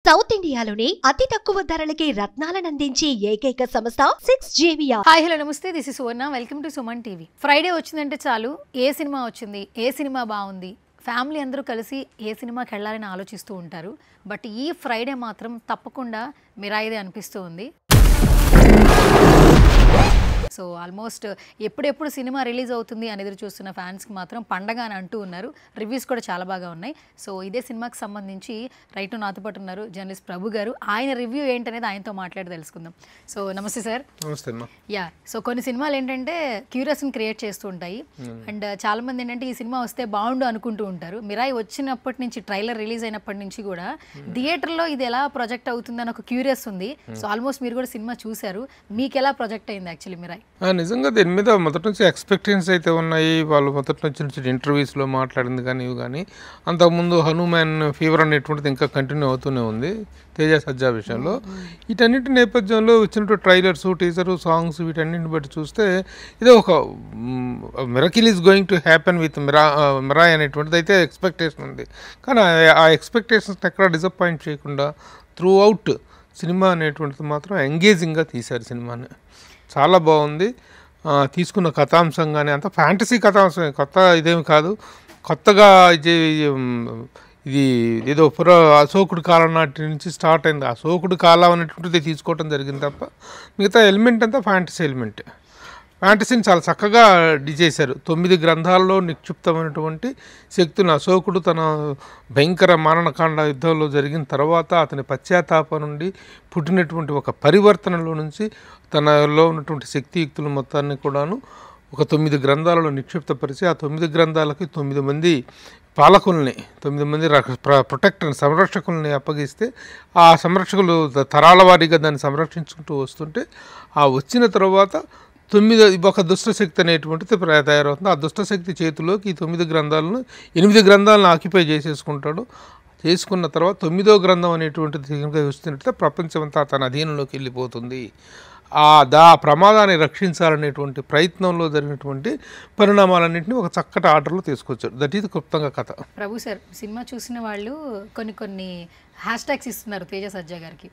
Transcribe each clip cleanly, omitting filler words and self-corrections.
South ఇండియాలోనే అతి తక్కువ ధరలకి రత్నాలనందించే ఏకైక సంస్థ 6JVR. హాయ్ హలో నమస్తే, this is Suvarna. Welcome to Suman TV. Friday వచ్చిందంటే చాలు ఏ సినిమా వచ్చింది, ఏ సినిమా బాగుంది, ఫ్యామిలీ అందరూ కలిసి ఏ సినిమాకి వెళ్ళాలని ఆలోచిస్తూ ఉంటారు. బట్ ఈ ఫ్రైడే మాత్రం తప్పకుండా మిరాయిదే అనిపిస్తూ ఉంది. సో ఆల్మోస్ట్ ఎప్పుడెప్పుడు సినిమా రిలీజ్ అవుతుంది అని ఎదురు చూస్తున్న ఫ్యాన్స్కి మాత్రం పండగ అని అంటూ ఉన్నారు. రివ్యూస్ కూడా చాలా బాగా ఉన్నాయి. సో ఇదే సినిమాకి సంబంధించి రైట్ నాతో పాటు ఉన్నారు జర్నలిస్ట్ ప్రభు గారు. ఆయన రివ్యూ ఏంటనేది ఆయనతో మాట్లాడి తెలుసుకుందాం. సో నమస్తే సార్. నమస్తే. యా, సో కొన్ని సినిమాలు ఏంటంటే క్యూరియస్ని క్రియేట్ చేస్తూ ఉంటాయి. అండ్ చాలా మంది ఏంటంటే ఈ సినిమా వస్తే బాగుండు అనుకుంటూ ఉంటారు. మిరాయి వచ్చినప్పటి నుంచి, ట్రైలర్ రిలీజ్ అయినప్పటి నుంచి కూడా థియేటర్లో ఇది ఎలా ప్రొజెక్ట్ అవుతుందని ఒక క్యూరియస్ ఉంది. సో ఆల్మోస్ట్ మీరు కూడా సినిమా చూశారు. మీకు ఎలా ప్రొజెక్ట్ అయింది యాక్చువల్లీ మిరాయి? నిజంగా దీని మీద మొదటి నుంచి ఎక్స్పెక్టేషన్స్ అయితే ఉన్నాయి. వాళ్ళు మొదటి నుంచి ఇంటర్వ్యూస్లో మాట్లాడింది కానీ ఇవి కానీ, అంతకుముందు హనుమాన్ ఫీవర్ అనేటువంటిది ఇంకా కంటిన్యూ అవుతూనే ఉంది తేజ సజ్జా విషయంలో. వీటన్నిటి నేపథ్యంలో వచ్చినట్టు ట్రైలర్స్, టీజరు, సాంగ్స్ వీటన్నిటిని బట్టి చూస్తే ఇదే ఒక miracle is going to happen with Mirai అనేటువంటిది అయితే ఎక్స్పెక్టేషన్ ఉంది. కానీ ఆ ఎక్స్పెక్టేషన్స్ ఎక్కడ డిసప్పాయింట్ చేయకుండా త్రూ అవుట్ సినిమా అనేటువంటిది మాత్రం ఎంగేజింగ్గా తీశారు సినిమాని. చాలా బాగుంది. తీసుకున్న కథాంశం కానీ అంత ఫ్యాంటసీ కథాంశం, కొత్త ఇదేమి కాదు. కొత్తగా ఇది ఏదో అశోకుడి కాలం నాటి నుంచి స్టార్ట్ అయింది. అశోకుడి కాలం అనేటువంటిది తీసుకోవడం జరిగింది తప్ప మిగతా ఎలిమెంట్ అంతా ఫ్యాంటసీ ఎలిమెంట్. ఫ్యాంటసీని చాలా చక్కగా చేశారు. 9 గ్రంథాల్లో నిక్షిప్తమైనటువంటి శక్తులను అశోకుడు తన భయంకర మారణకాండ యుద్ధంలో జరిగిన తర్వాత అతని పశ్చాత్తాపం నుండి పుట్టినటువంటి ఒక పరివర్తనలో నుంచి తనలో ఉన్నటువంటి శక్తియుక్తులు మొత్తాన్ని కూడాను ఒక 9 గ్రంథాలలో నిక్షిప్తపరిచి ఆ 9 గ్రంథాలకి 9 మంది పాలకుల్ని, 9 మంది ప్రొటెక్టర్ సంరక్షకుల్ని అప్పగిస్తే ఆ సంరక్షకులు తరాల వారీగా దాన్ని సంరక్షించుకుంటూ వస్తుంటే ఆ వచ్చిన తర్వాత 9 ఒక దుష్టశక్తి అనేటువంటిది తయారవుతుంది. ఆ దుష్టశక్తి చేతిలోకి ఈ 9 గ్రంథాలను 8 గ్రంథాలను ఆక్యుపై చేసుకుంటాడు. చేసుకున్న తర్వాత 9వ గ్రంథం అనేటువంటిది వస్తున్నట్లయితే ప్రపంచం అంతా తన అధీనంలోకి వెళ్ళిపోతుంది. ఆ ప్రమాదాన్ని రక్షించాలనేటువంటి ప్రయత్నంలో జరిగినటువంటి పరిణామాలన్నింటినీ ఒక చక్కటి ఆర్డర్లో తీసుకొచ్చాడు. దట్ ఈజ్ క్లుప్తంగా కథ. ప్రభు సార్, సినిమా చూసిన వాళ్ళు కొన్ని హ్యాష్ ట్యాగ్స్ ఇస్తున్నారు తేజ సజ్జా గారికి.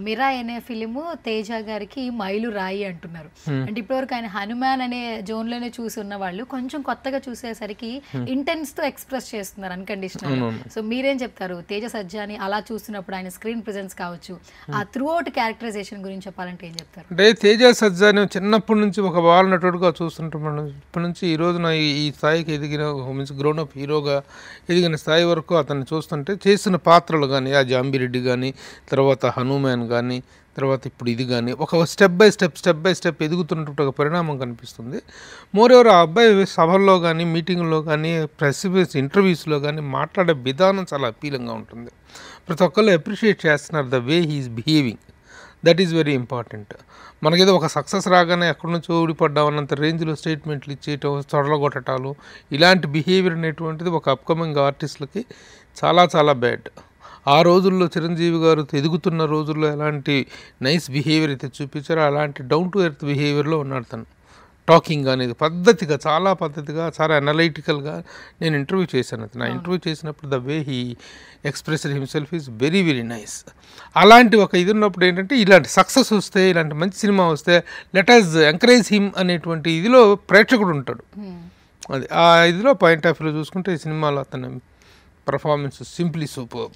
మిరాయ్ అనే ఫిలిము తేజ గారికి మైలు రాయి అంటున్నారు. అంటే ఇప్పటివరకు ఆయన హనుమాన్ అనే జోన్ లోనే చూసి ఉన్న వాళ్ళు కొంచెం కొత్తగా చూసేసరికి ఇంటెన్స్ తో ఎక్స్ప్రెస్ చేస్తున్నారు అన్కండిషనల్. సో మీరేం చెప్తారు తేజ సజ్జాని అలా చూస్తున్నప్పుడు, ఆయన స్క్రీన్ ప్రెజెన్స్ కావచ్చు, ఆ త్రూ అవుట్ క్యారెక్టరైజేషన్ గురించి చెప్పాలంటే ఏం చెప్తారు? అంటే తేజ సజ్జాని చిన్నప్పటి నుంచి ఒక బాల్ నటుడుగా చూస్తుంటాం. ఇప్పటి నుంచి ఈ రోజున ఈ స్థాయికి ఎదిగిన గ్రోన్ అప్ హీరోగా ఎదిగిన స్థాయి వరకు అతన్ని చూస్తుంటే చేసిన పాత్రలు కానీ, ఆ జాంబిరెడ్డి కానీ, తర్వాత హనుమాన్ కానీ, తర్వాత ఇప్పుడు ఇది కానీ ఒక స్టెప్ బై స్టెప్ ఎదుగుతున్నటువంటి ఒక పరిణామం కనిపిస్తుంది. మోరెవర్ ఆ అబ్బాయి సభల్లో కానీ, మీటింగ్లో కానీ, ప్రెస్ ఇంటర్వ్యూస్లో కానీ మాట్లాడే విధానం చాలా అపీలంగా ఉంటుంది. ప్రతి ఒక్కళ్ళు అప్రిషియేట్ చేస్తున్నారు the way he's behaving. That is very important. మనకేదో ఒక సక్సెస్ రాగానే ఎక్కడి నుంచో ఊడిపడ్డామన్నంత రేంజ్లో స్టేట్మెంట్లు ఇచ్చేయటం, తొడలగొట్టటాలు, ఇలాంటి బిహేవియర్ అనేటువంటిది ఒక అప్కమింగ్ ఆర్టిస్టులకి చాలా బ్యాడ్. ఆ రోజుల్లో చిరంజీవి గారు ఎదుగుతున్న రోజుల్లో ఎలాంటి నైస్ బిహేవియర్ అయితే చూపించారో అలాంటి డౌన్ టు ఎర్త్ బిహేవియర్లో ఉన్నాడు తను. టాకింగ్ అనేది పద్ధతిగా, చాలా పద్ధతిగా, చాలా అనలైటికల్గా నేను ఇంటర్వ్యూ చేశాను. నా ఇంటర్వ్యూ చేసినప్పుడు the way he expressed himself is very nice. అలాంటి ఒక ఇది ఉన్నప్పుడు ఏంటంటే ఇలాంటి సక్సెస్ వస్తే, ఇలాంటి మంచి సినిమా వస్తే లెట్ అస్ ఎంకరేజ్ హిమ్ అనేటువంటి ఇదిలో ప్రేక్షకుడు ఉంటాడు. అది ఆ ఇదిలో పాయింట్ ఆఫ్ వ్యూ చూసుకుంటే ఈ సినిమాలో అతని performance simply super.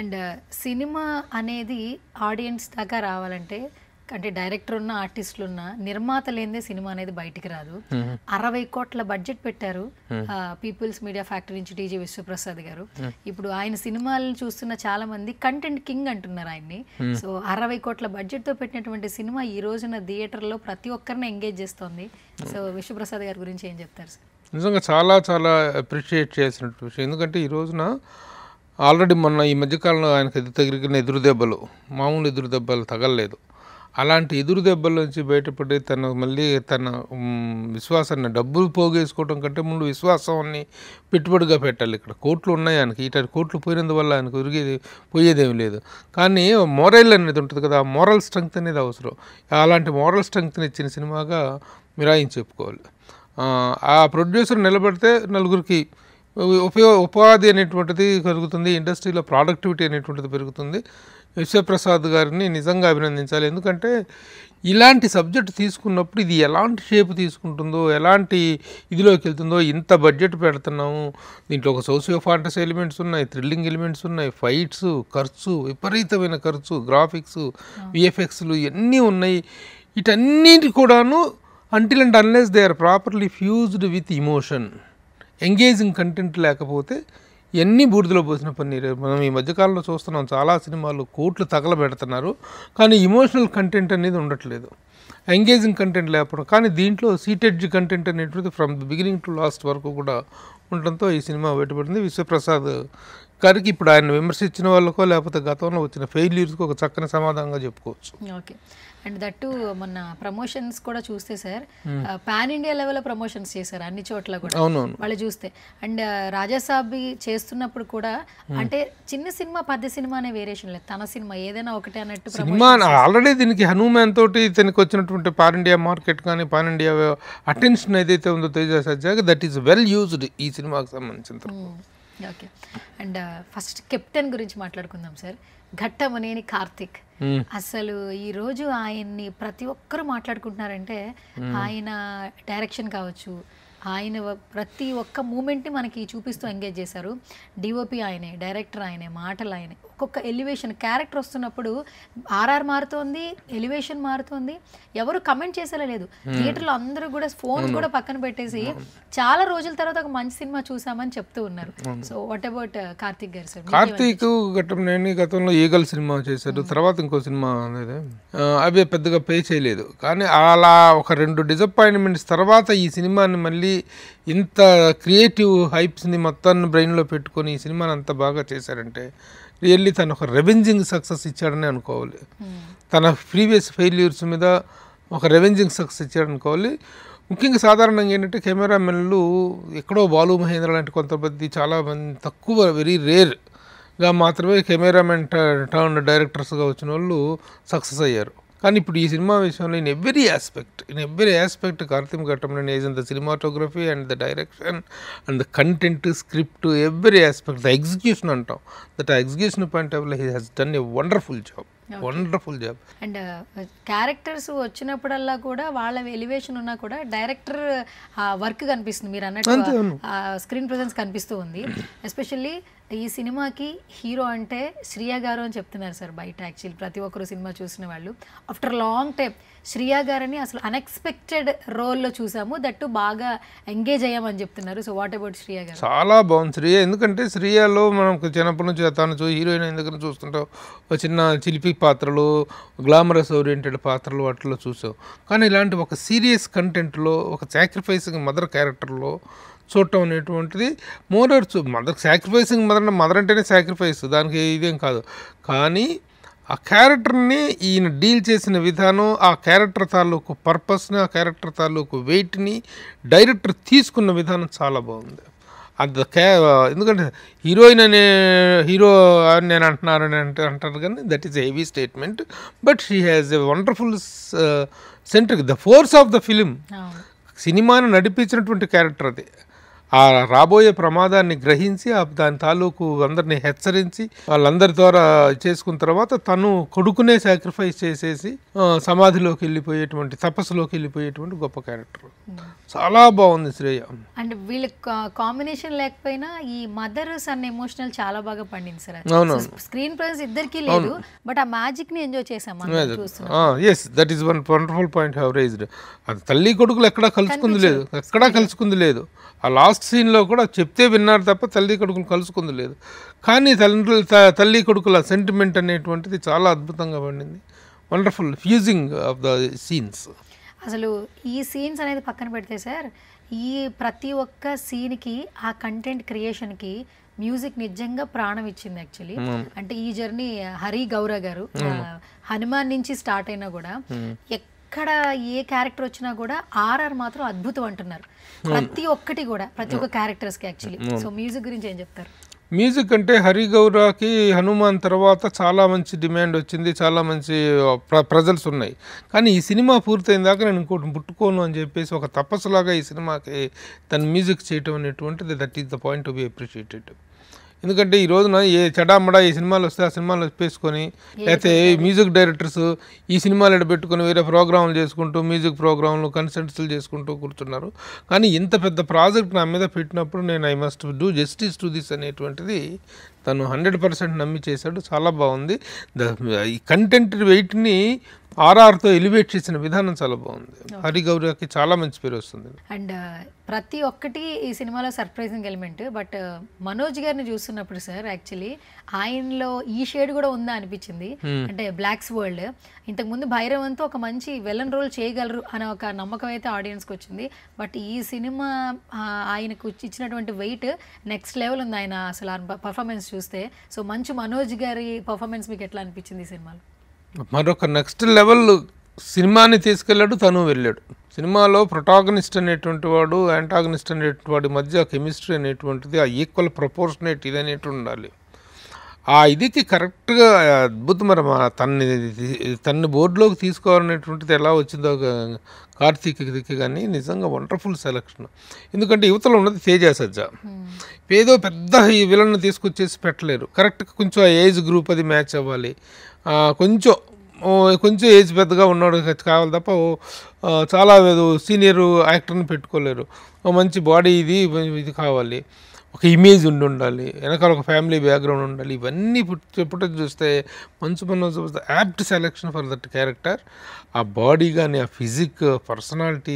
And cinema అనేది ఆడియన్స్ దాకా రావాలంటే, అంటే డైరెక్టర్ ఉన్న, ఆర్టిస్టులు ఉన్న, నిర్మాత లేనిదే సినిమా అనేది బయటికి రాదు. 60 కోట్ల బడ్జెట్ పెట్టారు పీపుల్స్ మీడియా ఫ్యాక్టరీ నుంచి టీజీ విశ్వప్రసాద్ గారు. ఇప్పుడు ఆయన సినిమాలను చూస్తున్న చాలా మంది కంటెంట్ కింగ్ అంటున్నారు ఆయన్ని. సో 60 కోట్ల బడ్జెట్ తో పెట్టినటువంటి సినిమా ఈ రోజున థియేటర్లో ప్రతి ఒక్కరిని ఎంగేజ్ చేస్తోంది. సో విశ్వప్రసాద్ గారి గురించి ఏం చెప్తారు సార్? నిజంగా చాలా అప్రిషియేట్ చేసినట్టు విషయం. ఎందుకంటే ఈ రోజున ఆల్రెడీ మొన్న ఈ మధ్యకాలంలో ఆయనకు తగిలిన ఎదురు దెబ్బలు, మామూలు ఎదురు దెబ్బలు తగలలేదు. అలాంటి ఎదురు దెబ్బల నుంచి బయటపడి మళ్ళీ తన విశ్వాసాన్ని, డబ్బులు పోగేసుకోవడం కంటే ముందు విశ్వాసాన్ని పెట్టుబడిగా పెట్టాలి. ఇక్కడ కోట్లు ఉన్నాయి ఆయనకి, ఇటు కోట్లు పోయినందువల్ల ఆయనకు పోయేదేమి లేదు. కానీ మోరల్ అనేది ఉంటుంది కదా, ఆ మోరల్ స్ట్రెంగ్త్ అనేది అవసరం. అలాంటి మోరల్ స్ట్రెంగ్త్ని ఇచ్చిన సినిమాగా మిరాయిని చెప్పుకోవాలి. ఆ ప్రొడ్యూసర్ నిలబడితే నలుగురికి ఉపాధి అనేటువంటిది పెరుగుతుంది, ఇండస్ట్రీలో ప్రొడక్టివిటీ అనేటువంటిది పెరుగుతుంది. విశ్వప్రసాద్ గారిని నిజంగా అభినందించాలి. ఎందుకంటే ఇలాంటి సబ్జెక్ట్ తీసుకున్నప్పుడు ఇది ఎలాంటి షేప్ తీసుకుంటుందో, ఎలాంటి ఇదిలోకి వెళ్తుందో, ఇంత బడ్జెట్ పెడుతున్నాము, దీంట్లో ఒక సోషియో ఫాంటసీ ఎలిమెంట్స్ ఉన్నాయి, థ్రిల్లింగ్ ఎలిమెంట్స్ ఉన్నాయి, ఫైట్స్, ఖర్చు, విపరీతమైన ఖర్చు, గ్రాఫిక్స్, విఎఫ్ఎక్స్లు ఇవన్నీ ఉన్నాయి. వీటన్నిటి కూడాను until and unless they are properly fused with emotion, engaging content లేకపోతే ఎన్ని బూడిదలో పోసిన పన్నీరు. మనం ఈ మధ్యకాలంలో చూస్తున్నాం, చాలా సినిమాలు కోట్లు తగలబెడుతున్నారు, కానీ ఇమోషనల్ కంటెంట్ అనేది ఉండట్లేదు, ఎంగేజింగ్ కంటెంట్ లేకపోవడం. కానీ దీంట్లో సీటెడ్జ్ కంటెంట్ అనేటువంటిది from the beginning to last వరకు కూడా ఉండటంతో ఈ సినిమా బయటపడింది. విశ్వప్రసాద్ గారికి ఇప్పుడు ఆయన విమర్శించిన వాళ్ళకో లేకపోతే గతంలో వచ్చిన ఫెయిల్యూర్స్కి ఒక చక్కని సమాధానంగా చెప్పుకోవచ్చు. ఓకే. అండ్ దట్టు మొన్న ప్రమోషన్స్ కూడా చూస్తే సార్ పాన్ ఇండియా లెవెల్లో ప్రమోషన్స్ చేశారు అన్ని చోట్ల కూడా వాళ్ళు చూస్తే. అండ్ రాజాసాబి చేస్తున్నప్పుడు కూడా అంటే చిన్న సినిమా పెద్ద సినిమా అనే వేరియేషన్ లేదు, తన సినిమా ఏదైనా ఒకటే అన్నట్టు సినిమా ఆల్రెడీ దీనికి హనుమాన్ తోటి తనకి వచ్చినటువంటి పాన్ ఇండియా మార్కెట్ కానీ పాన్ ఇండియా అటెన్షన్ ఏదైతే ఉందో తేజ సజ్జాకి దట్ ఈస్ వెల్ యూజ్డ్ ఈ సినిమాకి సంబంధించిన. ఓకే. అండ్ ఫస్ట్ కెప్టెన్ గురించి మాట్లాడుకుందాం సార్. ఘట్టమనేని కార్తిక్ అసలు ఈరోజు ఆయన్ని ప్రతి ఒక్కరు మాట్లాడుకుంటున్నారంటే ఆయన డైరెక్షన్ కావచ్చు, ఆయన ప్రతి ఒక్క మూమెంట్ని మనకి చూపిస్తూ ఎంగేజ్ చేశారు. డిఓపి ఆయనే, డైరెక్టర్ ఆయనే, మాటలు ఆయనే. ఒక్కొక్క ఎలివేషన్ క్యారెక్టర్ వస్తున్నప్పుడు ఆర్ఆర్ మారుతోంది, ఎలివేషన్ మారుతోంది, ఎవరు కమెంట్ చేసేలా లేదు. థియేటర్లో అందరూ కూడా ఫోన్ కూడా పక్కన పెట్టేసి చాలా రోజుల తర్వాత ఒక మంచి సినిమా చూసామని చెప్తూ ఉన్నారు. సో వాట్ అబౌట్ కార్తిక్ గారు సార్? కార్తీక్ నేను గతంలో ఈగల్ సినిమా చేశారు, తర్వాత ఇంకో సినిమా అనేది అవి పెద్దగా పే చేయలేదు. కానీ అలా ఒక 2 డిసప్పాయింట్మెంట్స్ తర్వాత ఈ సినిమాని మళ్ళీ ఇంత క్రియేటివ్ హైప్స్ని మొత్తాన్ని బ్రెయిన్లో పెట్టుకొని ఈ సినిమాని అంత బాగా చేశారంటే రియల్లీ తను ఒక రెవెంజింగ్ సక్సెస్ ఇచ్చాడని అనుకోవాలి. తన ప్రీవియస్ ఫెయిల్యూర్స్ మీద ఒక రెవెంజింగ్ సక్సెస్ ఇచ్చాడు అనుకోవాలి. ముఖ్యంగా సాధారణంగా ఏంటంటే కెమెరామెన్లు ఎక్కడో బాలు మహేంద్ర లాంటి కొంతమంది చాలా మంది తక్కువ వెరీ రేర్గా మాత్రమే కెమెరామెన్ టర్న్ డైరెక్టర్స్గా వచ్చిన వాళ్ళు సక్సెస్ అయ్యారు. కానీ ఇప్పుడు ఈ సినిమా విషయంలో in every aspect Karthik Ghattamaneni is in the cinematography and the direction and the content, script, every aspect, the execution అంటాం, దట్ ఆ execution point of view he has done a wonderful job. And characters వచ్చినప్పుడల్లా కూడా వాళ్ళ elevation ఉన్నా కూడా director work కనిపిస్తుంది, మీరు అన్నట్టు స్క్రీన్ ప్రెజెన్స్ కనిపిస్తూ ఉంది. ఎస్పెషల్లీ ఈ సినిమాకి హీరో అంటే శ్రియా గారు అని చెప్తున్నారు సార్ బయట. యాక్చువల్లీ ప్రతి ఒక్కరు సినిమా చూసిన వాళ్ళు ఆఫ్టర్ లాంగ్ టైం శ్రియా గారిని అసలు అన్ఎక్స్పెక్టెడ్ రోల్లో చూసాము, దట్టు బాగా ఎంగేజ్ అయ్యామని చెప్తున్నారు. సో వాట్ అబౌట్ శ్రియా గారు? చాలా బాగుంది శ్రియా. ఎందుకంటే శ్రియాలో మనం చిన్నప్పటి నుంచి తను హీరోయిన్ ఎందుకని చూస్తుంటాం, చిన్న చిలిపి పాత్రలు, గ్లామరస్ ఓరియంటెడ్ పాత్రలు వాటిలో చూసాం. కానీ ఇలాంటి ఒక సీరియస్ కంటెంట్లో, ఒక సాక్రిఫైసింగ్ మదర్ క్యారెక్టర్లో చూడటం అనేటువంటిది మదర్ సాక్రిఫైసింగ్ మదర్ అంటేనే సాక్రిఫైస్, దానికి ఇదేం కాదు. కానీ ఆ క్యారెక్టర్ని ఈయన డీల్ చేసిన విధానం, ఆ క్యారెక్టర్ తాలూకు పర్పస్ని, ఆ క్యారెక్టర్ తాలూకు వెయిట్ని డైరెక్టర్ తీసుకున్న విధానం చాలా బాగుంది. ఎందుకంటే హీరోయిన్ అనే హీరో అని నేను అంటారు కానీ that is a heavy statement. But she has a wonderful centre, the force of the film. సినిమాను నడిపించినటువంటి క్యారెక్టర్ అది. ఆ రాబోయే ప్రమాదాన్ని గ్రహించి దాని తాలూకు అందరినీ హెచ్చరించి వాళ్ళందరి ద్వారా చేసుకున్న తర్వాత తను కొడుకునే సాక్రిఫైస్ చేసేసి సమాధిలోకి వెళ్ళిపోయేటువంటి, తపస్సులోకి వెళ్ళిపోయేటువంటి గొప్ప క్యారెక్టర్. చాలా బాగుంది శ్రేయ. అండ్ వీళ్ళ కాంబినేషన్ లేకపోయినా ఈ మదర్స్ అన్న ఎమోషనల్ చాలా బాగా పండింది సార్. స్క్రీన్ ప్రెజెన్స్ ఇద్దరికి లేదు, బట్ ఆ మ్యాజిక్ ని ఎంజాయ్ చేసాం. Yes, that is one wonderful point have raised. అది తల్లి కొడుకులు ఎక్కడా కలుసుకుంది లేదు. ఆ లాస్ట్ సీన్లో కూడా చెప్తే విన్నారు తప్ప తల్లి కొడుకులు కలుసుకుంది లేదు. కానీ తల్లి కొడుకుల సెంటిమెంట్ అనేటువంటిది చాలా అద్భుతంగా పండింది. Wonderful fusing of the scenes. అసలు ఈ సీన్స్ అనేది పక్కన పెడితే సార్, ఈ ప్రతి ఒక్క సీన్కి ఆ కంటెంట్ క్రియేషన్కి మ్యూజిక్ నిజంగా ప్రాణం ఇచ్చింది యాక్చువల్లీ. అంటే ఈ జర్నీ హరి గౌర గారు హనుమాన్ నుంచి స్టార్ట్ అయినా కూడా ఎక్కడ ఏ క్యారెక్టర్ వచ్చినా కూడా ఆర్ఆర్ మాత్రం అద్భుతం అంటున్నారు. ప్రతి ఒక్కటి కూడా ప్రతి ఒక్క క్యారెక్టర్స్కి యాక్చువల్లీ. సో మ్యూజిక్ గురించి ఏం చెప్తారు? మ్యూజిక్ అంటే హరిగౌరాకి హనుమాన్ తర్వాత చాలా మంచి డిమాండ్ వచ్చింది, చాలా మంచి ప్రజల్స్ ఉన్నాయి. కానీ ఈ సినిమా పూర్తయిన దాకా నేను ఇంకోటి ముట్టుకోను అని చెప్పేసి ఒక తపస్సులాగా ఈ సినిమాకి తన మ్యూజిక్ చేయటం అనేటువంటిది that is the point to be appreciated. ఎందుకంటే ఈ రోజున ఏ చెడామడా ఈ సినిమాలు వస్తే ఆ సినిమాలు ఒప్పేసుకొని, లేకపోతే మ్యూజిక్ డైరెక్టర్స్ ఈ సినిమాలు పెట్టుకొని వేరే ప్రోగ్రాంలు చేసుకుంటూ మ్యూజిక్ ప్రోగ్రాంలు కన్సర్ట్స్లు చేసుకుంటూ కూర్చున్నారు. కానీ ఇంత పెద్ద ప్రాజెక్ట్ నా మీద పెట్టినప్పుడు నేను I must do justice to this అనేటువంటిది తను 100% నమ్మి చేశాడు. చాలా బాగుంది. ఈ కంటెంట్ వెయిట్ని ఆర్ఆర్తో ఎలివేట్ చేసిన విధానం చాలా బాగుంది. హరిగౌరకి చాలా మంచి పేరు వస్తుంది. అండ్ ప్రతి ఒక్కటి ఈ సినిమాలో సర్ప్రైజింగ్ ఎలిమెంట్. బట్ మనోజ్ గారిని చూస్తున్నప్పుడు సార్ యాక్చువల్లీ ఆయనలో ఈ షేడ్ కూడా ఉందా అనిపించింది. అంటే బ్లాక్స్ వరల్డ్ ఇంతకుముందు భైరవంతో ఒక మంచి వెలన్ రోల్ చేయగలరు అనే ఒక నమ్మకం అయితే ఆడియన్స్కి వచ్చింది. బట్ ఈ సినిమా ఆయనకు ఇచ్చినటువంటి వెయిట్ నెక్స్ట్ లెవెల్ ఉంది. ఆయన అసలు పర్ఫార్మెన్స్ చూస్తే సో మంచి మనోజ్ గారి పర్ఫార్మెన్స్ మీకు ఎట్లా అనిపించింది ఈ సినిమాలో? మరొక నెక్స్ట్ లెవెల్ సినిమాని తీసుకెళ్ళాడు, తను వెళ్ళాడు. సినిమాలో ప్రొటాగనిస్ట్ అనేటువంటి వాడు, యాంటాగనిస్ట్ అనేటువంటి వాడి మధ్య కెమిస్ట్రీ అనేటువంటిది ఆ ఈక్వల్ ప్రపోర్షనేట్ ఇది అనేటువంటి ఉండాలి. ఆ ఇదికి కరెక్ట్గా అద్భుతం. మరి తన్ని బోర్డులోకి తీసుకోవాలనేటువంటిది ఎలా వచ్చిందో కార్తీక్కి కానీ నిజంగా వండర్ఫుల్ సెలక్షన్. ఎందుకంటే యువతలో ఉన్నది తేజ సజ్జా. ఏదో పెద్ద ఈ విలన్ని తీసుకొచ్చేసి పెట్టలేరు. కరెక్ట్గా కొంచెం ఆ ఏజ్ గ్రూప్ అది మ్యాచ్ అవ్వాలి. కొంచెం ఏజ్ పెద్దగా ఉన్నాడు కావాలి తప్ప చాలా సీనియర్ యాక్టర్ని పెట్టుకోలేరు. మంచి బాడీ ఇది కావాలి, ఒక ఇమేజ్ ఉండాలి, వెనకాల ఒక ఫ్యామిలీ బ్యాక్గ్రౌండ్ ఉండాలి. ఇవన్నీ పుట్ట చూస్తే Manchu Manoj was the apt selection for that character. ఆ బాడీ కానీ ఆ ఫిజిక్ పర్సనాలిటీ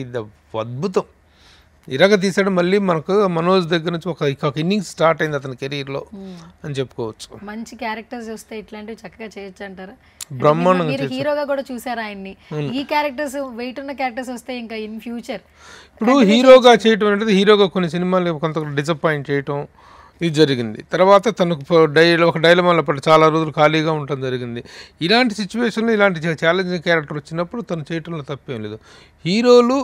అద్భుతం. ఇరగ తీసాడు. మళ్ళీ మనకు మనోజ్ దగ్గర నుంచి ఒక ఇన్నింగ్స్ స్టార్ట్ అయింది అతని కెరీర్లో అని చెప్పుకోవచ్చు. మంచి క్యారెక్టర్స్ వస్తే ఇట్లాంటివి చక్కగా చేయొచ్చు అంటారా? బ్రహ్మాండంగా మీరు హీరోగా కూడా చూసారు ఆయన్ని. ఈ క్యారెక్టర్స్ వెయిట్ ఉన్న క్యారెక్టర్స్ వస్తే ఇంకా ఇన్ ఫ్యూచర్ ఇప్పుడు హీరోగా చేయటం అనేది హీరోగా కొన్ని సినిమాలు కొంత డిసప్పాయింట్ చేయటం ఇది జరిగింది. తర్వాత తనకు ఒక డైలమాలో పడి చాలా రోజులు ఖాళీగా ఉండటం జరిగింది. ఇలాంటి సిచ్యువేషన్లో ఇలాంటి ఛాలెంజింగ్ క్యారెక్టర్ వచ్చినప్పుడు తను చేయటంలో తప్పేం లేదు. హీరోలు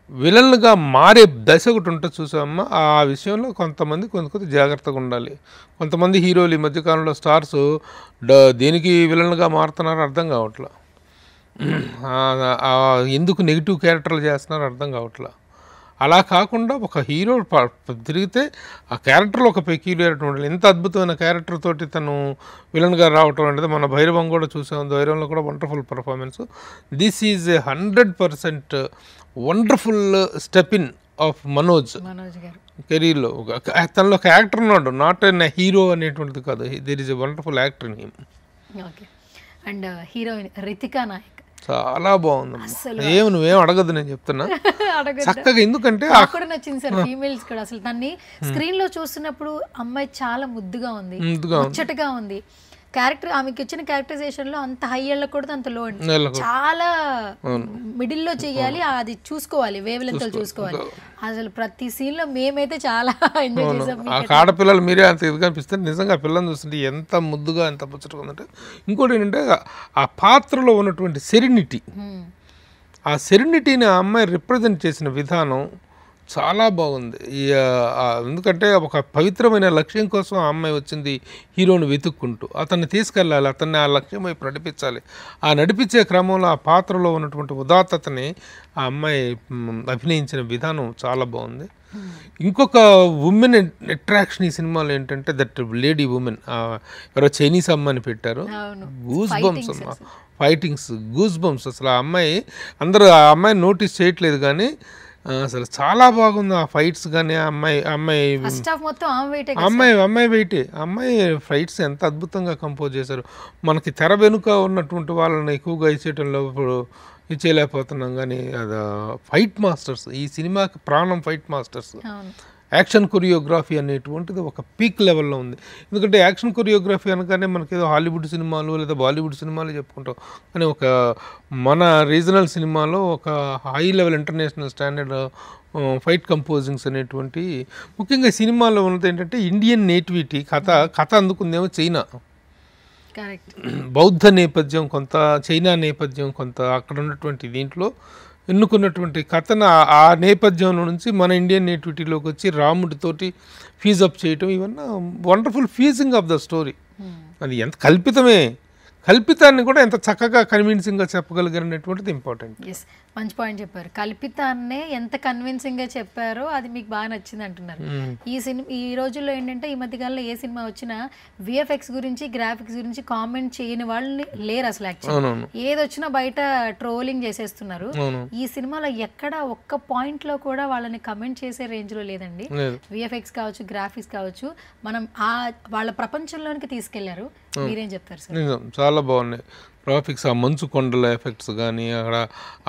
విలన్లుగా మారే దశ ఒకటి ఉంటుంది చూసామమ్మా. ఆ విషయంలో కొంతమంది కొంత జాగ్రత్తగా ఉండాలి. కొంతమంది హీరోలు ఈ మధ్యకాలంలో స్టార్స్ దేనికి విలన్లుగా మారుతున్నారో అర్థం కావట్లా. ఎందుకు నెగిటివ్ క్యారెక్టర్లు చేస్తున్నారో అర్థం కావట్లా. అలా కాకుండా ఒక హీరో తిరిగితే ఆ క్యారెక్టర్లో ఒక పెక్యులియారిటీ ఉండాలి. ఎంత అద్భుతమైన క్యారెక్టర్ తోటి తను విలన్గా రావటం అనేది మన భైరవం కూడా చూసాం. భైరవంలో కూడా wonderful performance. This is 100% wonderful step in of Manoj కెరీర్లో. తనలో ఒక యాక్టర్ ఉన్నాడు, నాట్ ఎన్ హీరో అనేటువంటిది కాదు. There is a wonderful actor in him. Okay. And heroine Ritika Nayak చాలా బాగుంది. నువ్వేం అడగదు, నేను చెప్తున్నా చక్కగా. ఎందుకంటే కూడా నచ్చింది సార్ ఫీమేల్స్ కూడా. అసలు దాన్ని స్క్రీన్ లో చూస్తున్నప్పుడు అమ్మాయి చాలా ముద్దుగా ఉంది, ముచ్చటగా ఉంది. క్యారెక్టర్ ఆమెకి ఇచ్చిన క్యారెక్టరైజేషన్ లో అంత హై వెళ్ళకూడదు, అంత లో చాలా మిడిల్ లో చెయ్యాలి. అది చూసుకోవాలి, వేవ్ లెంత్ చూసుకోవాలి. అసలు ప్రతి సీన్ లో మేమైతే చాలా ఎంజాయ్ చేసాం. ఆడపిల్లలు మీరే అంత ఇది కనిపిస్తారు. నిజంగా ఆ పిల్లల్ని చూస్తుంటే ఎంత ముద్దుగా ఎంత ముచ్చటగా ఉందంటే. ఇంకోటి ఏంటంటే ఆ పాత్రలో ఉన్నటువంటి సెరెనిటీ, ఆ సెరెనిటీని ఆ అమ్మాయి రిప్రజెంట్ చేసిన విధానం చాలా బాగుంది. ఎందుకంటే ఒక పవిత్రమైన లక్ష్యం కోసం ఆ అమ్మాయి వచ్చింది హీరోని వెతుక్కుంటూ. అతన్ని తీసుకెళ్ళాలి, అతన్ని ఆ లక్ష్యం వైపు నడిపించాలి. ఆ నడిపించే క్రమంలో ఆ పాత్రలో ఉన్నటువంటి ఉదాత్తతని ఆ అమ్మాయి అభినయించిన విధానం చాలా బాగుంది. ఇంకొక ఉమెన్ అట్రాక్షన్ ఈ సినిమాలో ఏంటంటే దట్ లేడీ ఉమెన్, ఎవరో చైనీస్ అమ్మాయిని పెట్టారు. గూస్ బంప్స్ అమ్మా, ఫైటింగ్స్ గూస్ బంప్స్. అసలు ఆ అమ్మాయి అందరూ ఆ అమ్మాయిని నోటీస్ చేయట్లేదు కానీ అసలు చాలా బాగుంది ఆ ఫైట్స్ కానీ. అమ్మాయి వెయిటే. అమ్మాయి ఫైట్స్ ఎంత అద్భుతంగా కంపోజ్ చేశారు. మనకి తెర వెనుక ఉన్నటువంటి వాళ్ళని ఎక్కువగా ఇచ్చేయటంలో ఇప్పుడు ఇచ్చేయలేకపోతున్నాం కానీ అది ఫైట్ మాస్టర్స్, ఈ సినిమాకి ప్రాణం ఫైట్ మాస్టర్స్. యాక్షన్ కొరియోగ్రఫీ అనేటువంటిది ఒక పీక్ లెవెల్లో ఉంది. ఎందుకంటే యాక్షన్ కొరియోగ్రఫీ అనగానే మనకేదో హాలీవుడ్ సినిమాలు లేదా బాలీవుడ్ సినిమాలు చెప్పుకుంటాం. కానీ ఒక మన రీజనల్ సినిమాలో ఒక high level international standard fight composings అనేటువంటి, ముఖ్యంగా సినిమాలో ఉన్నది ఏంటంటే ఇండియన్ నేటివిటీ. కథ అందుకుందేమో చైనా, బౌద్ధ నేపథ్యం కొంత, చైనా నేపథ్యం కొంత. అక్కడ ఉన్నటువంటి దీంట్లో ఎన్నుకున్నటువంటి కథను ఆ నేపథ్యంలో నుంచి మన ఇండియన్ నేటివిటీలోకి వచ్చి రాముడితోటి ఫీజప్ చేయటం, ఇవన్నీ wonderful freezing of the story. అది ఎంత కల్పితాన్ని కూడా ఎంత చక్కగా కన్విన్సింగ్గా చెప్పగలిగినటువంటిది ఇంపార్టెంట్. ఎస్, మంచి పాయింట్ చెప్పారు. కల్పితాన్నే ఎంత కన్విన్సింగ్గా చెప్పారో అది మీకు బాగా నచ్చింది అంటున్నారు. ఈ రోజుల్లో ఏంటంటే ఈ మధ్యకాలంలో ఏ సినిమా వచ్చినా విఎఫ్ఎక్స్ గురించి గ్రాఫిక్స్ గురించి కామెంట్ చేయని వాళ్ళు లేరు అసలు. యాక్చువల్లీ ఏది వచ్చినా బయట ట్రోలింగ్ చేసేస్తున్నారు. ఈ సినిమాలో ఎక్కడ ఒక్క పాయింట్ లో కూడా వాళ్ళని కమెంట్ చేసే రేంజ్ లో లేదండి. విఎఫ్ఎక్స్ కావచ్చు, గ్రాఫిక్స్ కావచ్చు, మనం వాళ్ళ ప్రపంచంలోనికి తీసుకెళ్లారు. మీరేం చెప్తారు సార్? చాలా బాగున్నాయి గ్రాఫిక్స్, ఆ మంచు కొండల ఎఫెక్ట్స్ కానీ, అక్కడ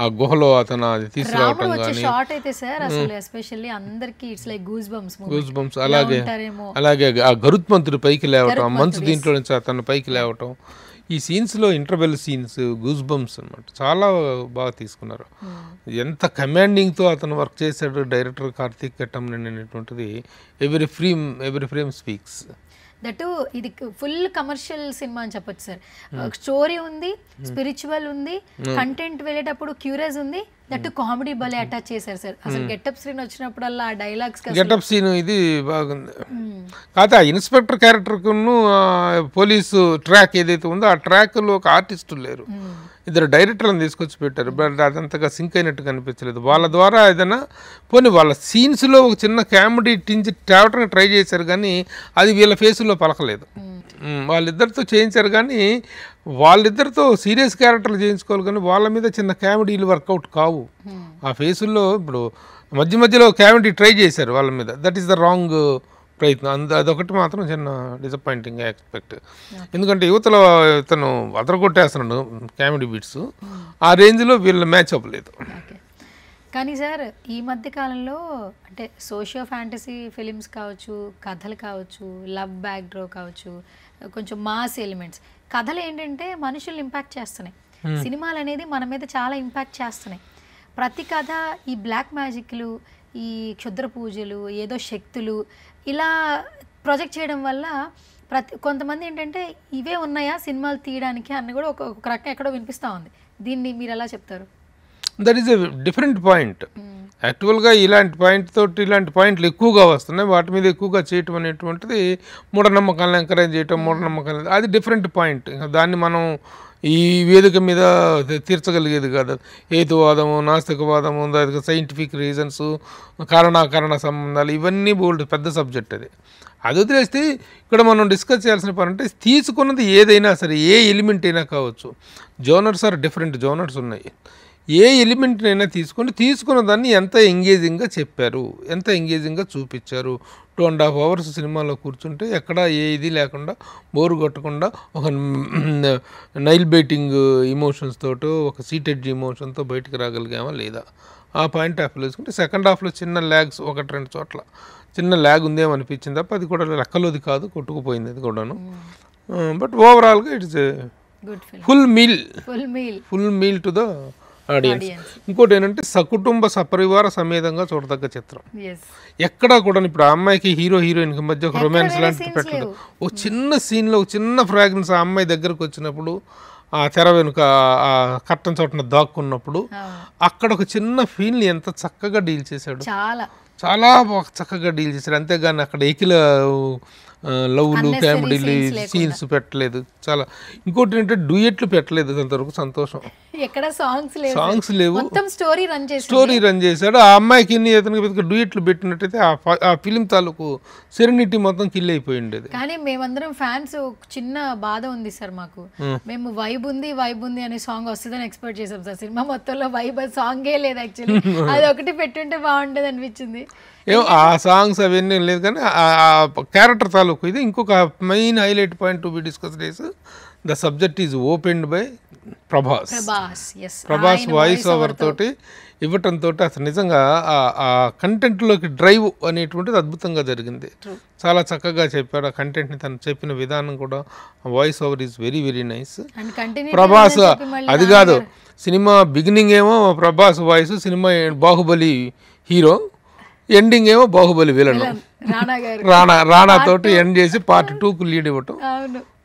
ఆ గుహలో అతను అది తీసుకురావటం కానీ, షార్ట్ అయితే సార్ అసలు ఎస్పెషల్లీ అందరికి ఇట్స్ లైక్ గూస్ బంప్స్. అలాగే ఆ గరుత్మంతుడు పైకి లేవటం, ఆ మంచు దీంట్లో నుంచి అతను పైకి లేవటం, ఈ సీన్స్లో ఇంటర్వెల్ సీన్స్ గూస్ బంప్స్ అనమాట. చాలా బాగా తీసుకున్నారు. ఎంత కమాండింగ్తో అతను వర్క్ చేశాడు డైరెక్టర్ కార్తీక్ ఘట్టమనేని అనేటువంటిది. Every frame speaks. దట్టు ఇది ఫుల్ కమర్షియల్ సినిమా అని చెప్పొచ్చు సార్. స్టోరీ ఉంది, స్పిరిచువల్ ఉంది, కంటెంట్ వెళ్ళేటప్పుడు క్యూరియస్ ఉంది, దట్టు కామెడీ భలే అటాచ్ చేశారు సార్. అసలు గెటప్ సీన్ వచ్చినప్పుడల్లా ఆ డైలాగ్స్, గెటప్ సీన్ ఇది బాగుంది. కాకపోతే ఆ ఇన్స్పెక్టర్ క్యారెక్టర్కును పోలీసు ట్రాక్ ఏదైతే ఉందో ఆ ట్రాక్లో ఒక ఆర్టిస్టు లేరు, ఇద్దరు డైరెక్టర్లను తీసుకొచ్చి పెట్టారు. బట్ అదంతగా సింక్ అయినట్టు కనిపించలేదు. వాళ్ళ ద్వారా ఏదైనా పోనీ వాళ్ళ సీన్స్లో ఒక చిన్న కామెడీ టింజ్ తేవటానికి ట్రై చేశారు, కానీ అది వీళ్ళ ఫేసుల్లో పలకలేదు. వాళ్ళిద్దరితో చేయించారు, కానీ వాళ్ళిద్దరితో సీరియస్ క్యారెక్టర్లు చేయించుకోవాలి, కానీ వాళ్ళ మీద చిన్న కామెడీలు వర్కౌట్ కావు. ఆ ఫేసుల్లో ఇప్పుడు మధ్యలో కామెడీ ట్రై చేశారు వాళ్ళ మీద. దట్ ఈస్ ద రాంగ్ ప్రయత్నం. అదొకటి మాత్రం చిన్న డిసప్పాయింటింగ్ ఎక్స్పెక్ట్. ఎందుకంటే యువతలో ఇతను అదరగొట్టేస్తున్నాడు కామెడీ బీట్స్, ఆ రేంజ్లో వీళ్ళు మ్యాచ్ అవ్వలేదు. కానీ సార్ ఈ మధ్య కాలంలో అంటే సోషియో ఫ్యాంటసీ ఫిలిమ్స్ కావచ్చు, కథలు కావచ్చు, లవ్ బ్యాక్డ్రో కావచ్చు, కొంచెం మాస్ ఎలిమెంట్స్ కథలు ఏంటంటే మనుషుల్ని ఇంపాక్ట్ చేస్తున్నాయి. సినిమాలు అనేది మన మీద చాలా ఇంపాక్ట్ చేస్తున్నాయి. ప్రతి కథ ఈ బ్లాక్ మ్యాజిక్లు, ఈ క్షుద్ర పూజలు, ఏదో శక్తులు ఇలా ప్రొజెక్ట్ చేయడం వల్ల కొంతమంది ఏంటంటే ఇవే ఉన్నాయా సినిమాలు తీయడానికి అని కూడా ఒక రకం ఎక్కడో వినిపిస్తూ ఉంది. దీన్ని మీరు ఎలా చెప్తారు? That is a different point. యాక్చువల్గా ఇలాంటి పాయింట్లు ఎక్కువగా వస్తున్నాయి. వాటి మీద ఎక్కువగా చేయటం అనేటువంటిది మూఢనమ్మకాలను ఎంకరేజ్ చేయటం, మూఢనమ్మకాలు, అది డిఫరెంట్ పాయింట్. దాన్ని మనం ఈ వేదిక మీద తీర్చగలిగేది కాదు. హేతువాదము, నాస్తికవాదము, దానికి సైంటిఫిక్ రీజన్స్, కారణాకారణ సంబంధాలు, ఇవన్నీ బోల్డ్ పెద్ద సబ్జెక్ట్. అది వదిలేస్తే ఇక్కడ మనం డిస్కస్ చేయాల్సిన పని అంటే తీసుకున్నది ఏదైనా సరే, ఏ ఎలిమెంట్ అయినా కావచ్చు. జోనర్స్ ఆర్ డిఫరెంట్ జోనర్స్ ఉన్నాయి. ఏ ఎలిమెంట్నైనా తీసుకున్న దాన్ని ఎంత ఎంగేజింగ్గా చెప్పారు, ఎంత ఎంగేజింగ్గా చూపించారు. 2.5 hours సినిమాలో కూర్చుంటే ఎక్కడ ఏ ఇది లేకుండా, బోరు కొట్టకుండా, ఒక నైల్ బైటింగ్ ఇమోషన్స్ తోటో, ఒక సీటెడ్ ఇమోషన్తో బయటకు రాగలిగామా లేదా, ఆ పాయింట్ ఆఫ్ వేసుకుంటే సెకండ్ హాఫ్లో చిన్న ల్యాగ్స్ 1-2 చోట్ల చిన్న ల్యాగ్ ఉందేమో అనిపించింది తప్ప అది కూడా లెక్కలోది కాదు, కొట్టుకుపోయింది అది కూడాను. బట్ ఓవరాల్గా it's full meal to the audience. ఇంకోటి ఏంటంటే సకుటుంబ సపరివార సమేతంగా చూడదగ్గ చిత్రం. ఎక్కడా కూడా ఇప్పుడు ఆ అమ్మాయికి హీరోయిన్కి మధ్య ఒక రొమాన్స్ లాంటిది పెట్టలేదు. ఒక చిన్న సీన్లో ఒక చిన్న ఫ్రాగ్రెన్స్ ఆ అమ్మాయి దగ్గరకు వచ్చినప్పుడు, ఆ తెర వెనుక ఆ కట్టం చోటన దాక్కున్నప్పుడు అక్కడ ఒక చిన్న ఫీల్ని ఎంత చక్కగా డీల్ చేశాడు, చాలా చక్కగా డీల్ చేశాడు. అంతేగాని అక్కడ ఏకిల లవ్లు, కామెడీలు, సీన్స్ పెట్టలేదు. చాలా ఇంకోటి ఏంటంటే డ్యూయెట్లు పెట్టలేదు. అంతవరకు సంతోషం. సాంగ్స్ లేవు, స్టోరీ రన్ చేశాడు. ఆ అమ్మాయికి అతనికి డ్యూయెట్లు పెట్టినట్టయితే ఆ ఫిలిం తాలూకు సెరెనిటీ మొత్తం కిల్ అయిపోయి ఉండేది. కానీ మేమందరం ఫ్యాన్స్ చిన్న బాధ ఉంది సార్ మాకు. మేము వైబ్ ఉంది అనే సాంగ్ వస్తుందని ఎక్స్పెక్ట్ చేసాం సార్. సినిమా మొత్తంలో వైబ్ సాంగే లేదు. యాక్చువల్లీ అది ఒకటి పెట్టుంటే బాగుండేది అనిపించింది. ఏమో ఆ సాంగ్స్ అవన్నీ లేదు, కానీ ఆ క్యారెక్టర్ తాలూకు ఇది. ఇంకొక main highlight point to be discussed is the subject is opened by Prabhas voice over తోటి ఇవ్వటంతో అసలు నిజంగా ఆ కంటెంట్లోకి డ్రైవ్ అనేటువంటిది అద్భుతంగా జరిగింది. చాలా చక్కగా చెప్పాడు. ఆ కంటెంట్ని తను చెప్పిన విధానం కూడా, voice over is very very nice. Prabhas అది కాదు, సినిమా బిగినింగ్ ఏమో ప్రభాస్ వాయిస్, సినిమా బాహుబలి హీరో, ఎండింగ్ ఏమో బాహుబలి విలన్ రాణా తోటి ఎండ్ చేసి Part 2కు లీడ్ ఇవ్వటం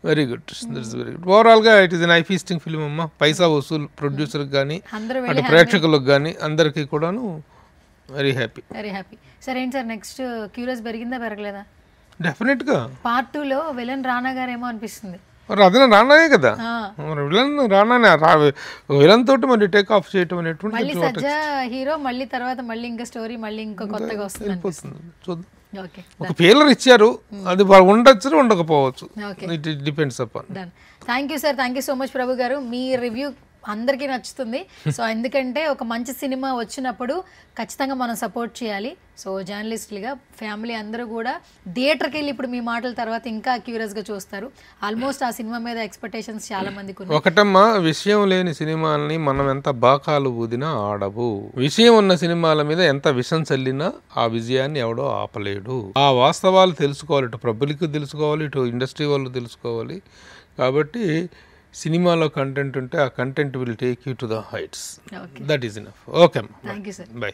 very good, that's very good. ఓవరాల్గా it is an eye feasting film అమ్మ. పైసా వసూలు ప్రొడ్యూసర్కి కానీ అందరూ అటు ప్రేక్షకులకు కానీ అందరికీ కూడాను వెరీ హ్యాపీ. Very happy. సరే ఏంటి సార్ నెక్స్ట్ క్యూరియస్ పెరిగిందా పెరగలేదా? డెఫినెట్గా పార్ట్ 2లో విలన్ రానా గారేమో అనిపిస్తుంది. మరి అదే రానానే కదా, మరి విలన్ రానానే, విలన్ తోటి మరి టేక్ ఆఫ్ చేయటం మళ్ళీ అనేటువంటి సజ్జా హీరో, మళ్ళీ తర్వాత మళ్ళీ ఇంకా స్టోరీ మళ్ళీ ఇంకో కొత్తగా వస్తుంది అనిపిస్తుంది. చూద్దాం. ఓకే ఒక పేలర్ ఇచ్చారు, అది ఉండొచ్చు ఉండకపోవచ్చు, it depends upon. Done. Thank you sir, thank you so much Prabhu garu. మీ రివ్యూ అందరికీ నచ్చుతుంది. సో ఎందుకంటే ఒక మంచి సినిమా వచ్చినప్పుడు ఖచ్చితంగా మనం సపోర్ట్ చేయాలి. సో జర్నలిస్టులుగా ఫ్యామిలీ అందరూ కూడా థియేటర్కి వెళ్ళి ఇప్పుడు మీ మాటల తర్వాత ఇంకా క్యూరియస్గా చూస్తారు. ఆల్మోస్ట్ ఆ సినిమా మీద ఎక్స్పెక్టేషన్స్ చాలా మందికి ఉన్నాయి. ఒకటమ్మా, విషయం లేని సినిమాలని మనం ఎంత బాకాలు ఊదినా ఆడవు. విషయం ఉన్న సినిమాల మీద ఎంత విషం చల్లినా ఆ విజయాన్ని ఎవడో ఆపలేడు. ఆ వాస్తవాలు తెలుసుకోవాలి, ఇటు పబ్లిక్ తెలుసుకోవాలి, ఇటు ఇండస్ట్రీ వాళ్ళు తెలుసుకోవాలి. కాబట్టి సినిమాలో కంటెంట్ ఉంటే ఆ content will take you to the heights. That is enough. Okay అమ్మా, థ్యాంక్ యూ సార్. బై.